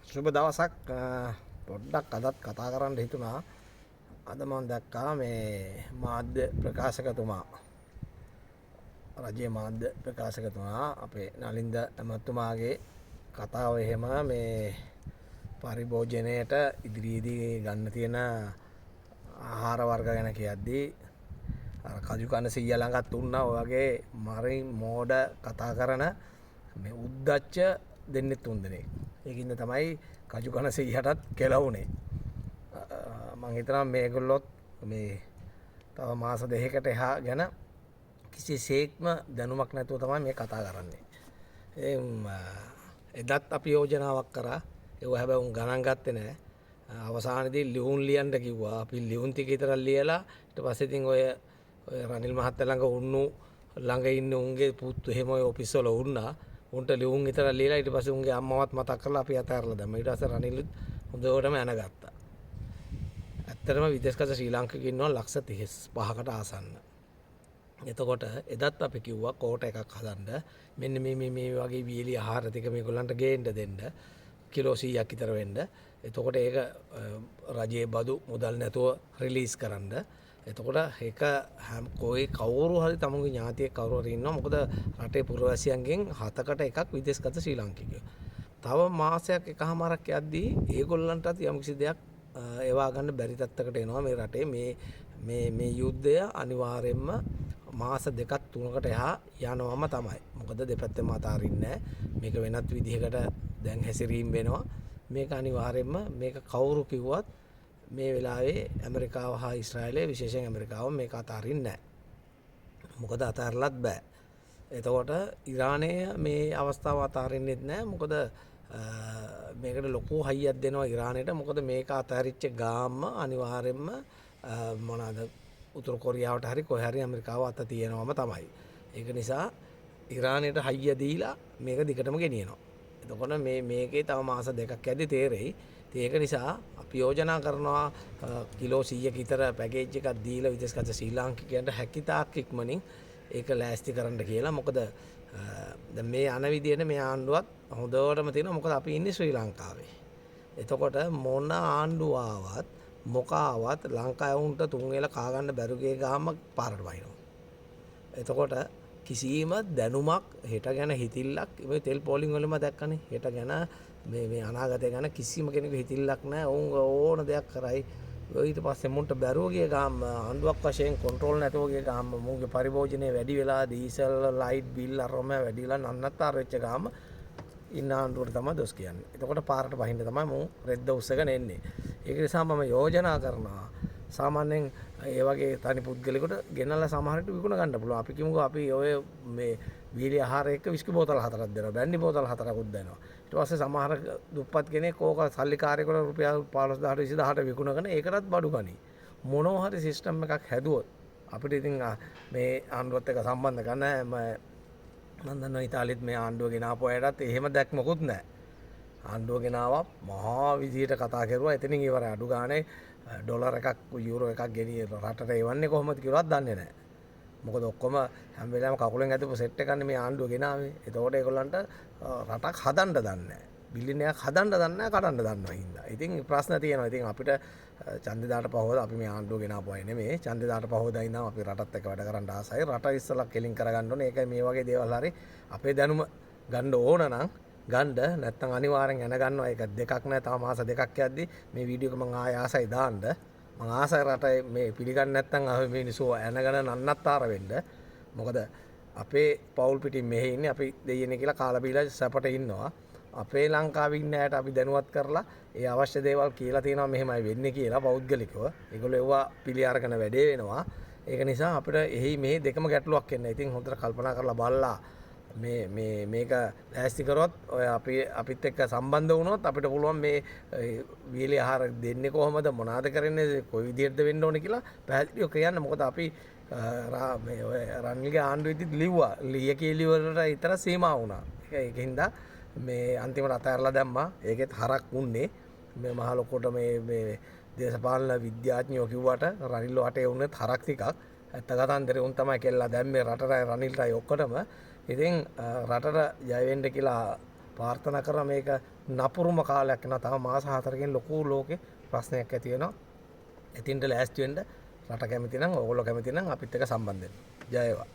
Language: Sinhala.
සුබ දවසක් පොඩ්ඩක් අදත් කතා කරන්න හිතුණා. අද මම දැක්කා මේ මාධ්‍ය ප්‍රකාශකතුමා රජයේ මාධ්‍ය ප්‍රකාශකතුමා අපේ නලින්ද ඇමතුමාගේ කතාව එහෙම මේ පරිභෝජනයට ඉදිරියේදී ගන්න තියෙන ආහාර වර්ග ගැන කියද්දී අර කජු කන සීයා ළඟත් උන්නා ඔය වගේ මරින් මෝඩ කතා කරන මේ උද්දච්ච දෙන්නේ තුන් දෙනෙක්. ඒකින්ද තමයි කජු කන සීයටත් කෙලවුනේ. මම හිතනවා මේගොල්ලොත් මේ තව මාස දෙකකට එහා ගැන කිසිසේත්ම දැනුමක් නැතුව තමයි මේ කතා කරන්නේ. එදත් අපි යෝජනාවක් කරා. ඒව හැබැයි උන් ගණන් ගත්තේ නැහැ. අවසානයේදී ලියුම් ලියන්න කිව්වා. අපි ලියුම් ටික විතර ලියලා ඊට පස්සේ ඉතින් ඔය රනිල් මහත්තයා ළඟ උන්නු ළඟ ඉන්න උන්ගේ පුතු එහෙම ඔය ඔෆිස් වල වුණා. උන්ට ලියුම් විතර ලියලා ඊට පස්සේ උන්ගේ අම්මවත් මතක් කරලා අපි අතහැරලා දැම්මා. ඊට පස්සේ රනිල් හොඳටම ඇනගත්තා. ඇත්තටම විදේශගත ශ්‍රී ලාංකිකයෝ ඉන්නවා ලක්ෂ 35කට ආසන්න. එතකොට එදත් අපි කිව්වා කෝට එකක් හදන්න. මෙන්න මේ වගේ වීලි ආහාර ටික මේගොල්ලන්ට ගේන්න දෙන්න. කිලෝ 100ක් විතර වෙන්න. එතකොට ඒක රජයේ බදු මුදල් නැතුව රිලීස් කරන්න. එතකොට ඒක කොයි කවුරු හරි තමුන්ගේ ඥාතියෙක් කවුරු හරි ඉන්නවා. මොකද රටේ පුරවැසියන්ගෙන් 7කට එකක් විදේශගත ශ්‍රී ලාංකිකයෝ. තව මාසයක් එකමාරක් යද්දී ඒගොල්ලන්ටත් යම්කිසි දෙයක් ඒවා ගන්න බැරි තත්ත්වයකට එනවා මේ රටේ මේ යුද්ධය අනිවාර්යයෙන්ම මාස දෙකක් තුනකට එහා යනවම තමයි. මොකද දෙපැත්තෙම අතාරින්නේ නැහැ. මේක වෙනත් විදිහකට දැන් හැසිරීම වෙනවා. මේක අනිවාර්යයෙන්ම මේක කවුරු කිව්වත් මේ වෙලාවේ ඇමරිකාව හා ඊශ්‍රායලය විශේෂයෙන් ඇමරිකාව මේක අතාරින්නේ නැහැ. මොකද අතාරලත් බෑ. එතකොට ඉරානය මේ අවස්ථාව අතාරින්නෙත් නැහැ. මොකද මේකට ලොකු හයියක් දෙනවා ඉරානයට. මොකද මේක අතහැරිච්ච ගාම්ම අනිවාර්යයෙන්ම මොනවාද උතුරු කොරියාවට හරි කොහේ හරි ඇමරිකාව අත තියෙනවම තමයි. ඒක නිසා ඉරානයට හයිය දීලා මේක දිගටම ගෙනියනවා. එතකොට මේකේ තව මාස දෙකක් යද්දි තේරෙයි. ඒක නිසා අපි යෝජනා කරනවා කිලෝ 100ක විතර පැකේජ් එකක් දීලා විදේශගත ශ්‍රී ලාංකිකයන්ට හැකිතාක් ඉක්මනින් ඒක ලෑස්ති කරන්න කියලා. මොකද දැන් මේ යන විදිහට මේ ආණ්ඩුවත් හොඳටම තියෙනවා. මොකද අපි ඉන්නේ ශ්‍රී ලංකාවේ. එතකොට මොන ආණ්ඩුව ආවත් මොකාවත් ලංකාවුන්ට තුන් වේල කා ගන්න බැරුගේ ගාම පාරට වයින්නවා. එතකොට කිසිම දැනුමක් හෙට ගැන හිතිල්ලක් මේ තෙල් පෝලිං වලම දැක්කනේ. හෙට ගැන මේ අනාගතය ගැන කිසිම කෙනෙකු හිතිල්ලක් නැහැ. ඔවුන් ඕන දෙයක් කරයි. ඊට පස්සේ මුන්ට බැරුව ගිය ගාම ආණ්ඩුවක් වශයෙන් කන්ට්‍රෝල් නැතුව ගිය ගාම මුන්ගේ පරිභෝජනය වැඩි වෙලා දීසල් ලයිට් බිල් අරම වැඩිලා නන්නත්තර වෙච්ච ගාම ඉන්න ආණ්ඩුවට තමයි දොස් කියන්නේ. එතකොට පාරට වහින්න තමයි මම රෙද්ද උස්සගෙන එන්නේ. ඒක නිසා මම යෝජනා කරනවා සාමාන්‍යයෙන් ඒ වගේ තනි පුද්ගලෙකුට ගෙනල්ලා සමහරට විකුණ ගන්න පුළුවන්. අපි කිමුකෝ අපි ඔය මේ වීලි ආහාර එක්ක විස්කි බෝතල් 4ක් දෙනවා. බ්‍රැන්ඩි බෝතල් 4කුත් දෙනවා. ඊට පස්සේ සමහර දුප්පත් කෙනෙක් ඕක සල්ලිකාරයෙකුට රුපියල් 15000ට 20000ට විකුණගෙන ඒකටත් බඩු ගනි. මොනවා හරි සිස්ටම් එකක් හැදුවොත් අපිට ඉතින් මේ ආණ්ඩුවත් එක්ක සම්බන්ධ ගන්න මම දන්නවා ඉතාලියත් මේ ආණ්ඩුව ගෙනාපු අයටත් එහෙම දැක්මකුත් නැහැ. ආණ්ඩුව ගෙනාවා මහා විදියට කතා කරුවා. එතනින් ඉවරයි. අඩු ගානේ ඩොලර් එකක් යුරෝ එකක් ගෙනිය රටට එවන්නේ කොහොමද කියලාවත් දන්නේ නැහැ. මොකද ඔක්කොම හැම වෙලාවෙම කකුලෙන් ඇදපු සෙට් එකන්නේ මේ ආණ්ඩුව ගෙනාවේ. එතකොට ඒගොල්ලන්ට රටක් හදන්න දන්නේ නැහැ. බිලියන් එකක් හදන්න දන්නේ නැහැ, කඩන්න දන්නවා හින්දා. ඉතින් ප්‍රශ්න තියෙනවා. ඉතින් අපිට ඡන්දදාට පහවද අපි මේ ආණ්ඩුව ගෙනාපු අය නෙමෙයි. ඡන්දදාට පහවදා ඉඳන් අපි රටත් එක්ක වැඩ කරන්න ආසයි. රට ඉස්සලා කෙලින් කරගන්න ඕනේ. ඒකයි මේ වගේ දේවල් හරි අපේ දැනුම ගන්න ඕන නම් ගන්න නැත්නම් අනිවාර්යෙන් එන ගන්නවා. ඒක දෙකක් නෑ. තව මාස දෙකක් යද්දි මේ වීඩියෝ එක මම ආය ආසයි දාන්න. මම ආසයි රටේ මේ පිළිගන්නේ නැත්නම් අපි මිනිස්සු එනගන නන්නත්තර වෙන්න. මොකද අපේ පෞල් පිටින් මෙහෙ ඉන්නේ අපි දෙයියනේ කියලා කාලා බීලා සැපට ඉන්නවා. අපේ ලංකාවේ ඉන්න අයට අපි දැනුවත් කරලා ඒ අවශ්‍ය දේවල් කියලා තියෙනවා මෙහෙමයි වෙන්නේ කියලා පෞද්ගලිකව. ඒගොල්ලෝ ඒවා පිළි අරගෙන වැඩේ වෙනවා. ඒක නිසා අපිට එහි මේ දෙකම ගැටලුවක් එන්න. ඉතින් හොඳට කල්පනා කරලා බලලා මේක ලෑස්ති කරොත් ඔය අපිත් එක්ක සම්බන්ධ වුණොත් අපිට පුළුවන් මේ වීලි ආහාර දෙන්නේ කොහොමද මොනවාද කරන්නේ කොයි විදිහටද වෙන්න ඕනේ කියලා පැහැදිලිව කියන්න. මොකද අපි මේ ඔය රනිල්ගේ ආණ්ඩුවේදී ලිව්වා ලියකී වලට විතර සීමා වුණා. ඒකින්ද මේ අන්තිමට අතහැරලා දැම්මා. ඒකෙත් හරක් උන්නේ මේ මහ ලොකුට මේ දේශපාලන විද්‍යාඥයෝ කිව්වට රනිල් වටේ උන්නේත් හරක් ටිකක්. ඇත්ත කතන්දරේ උන් තමයි කෙල්ලා දැම්මේ රටට රනිල්ටයි ඔක්කොටම. ඉතින් රටට ජය වෙන්න කියලා ප්‍රාර්ථනා කරන මේක නපුරුම කාලයක් න තම මාස 4කින් ලොකු ලෝකේ ප්‍රශ්නයක් ඇති වෙනවා. ඉතින්ට ලෑස්ති වෙන්න රට කැමති නම් ඕගොල්ලෝ කැමති නම් අපිත් එක්ක සම්බන්ධ වෙන්න. ජය වේවා.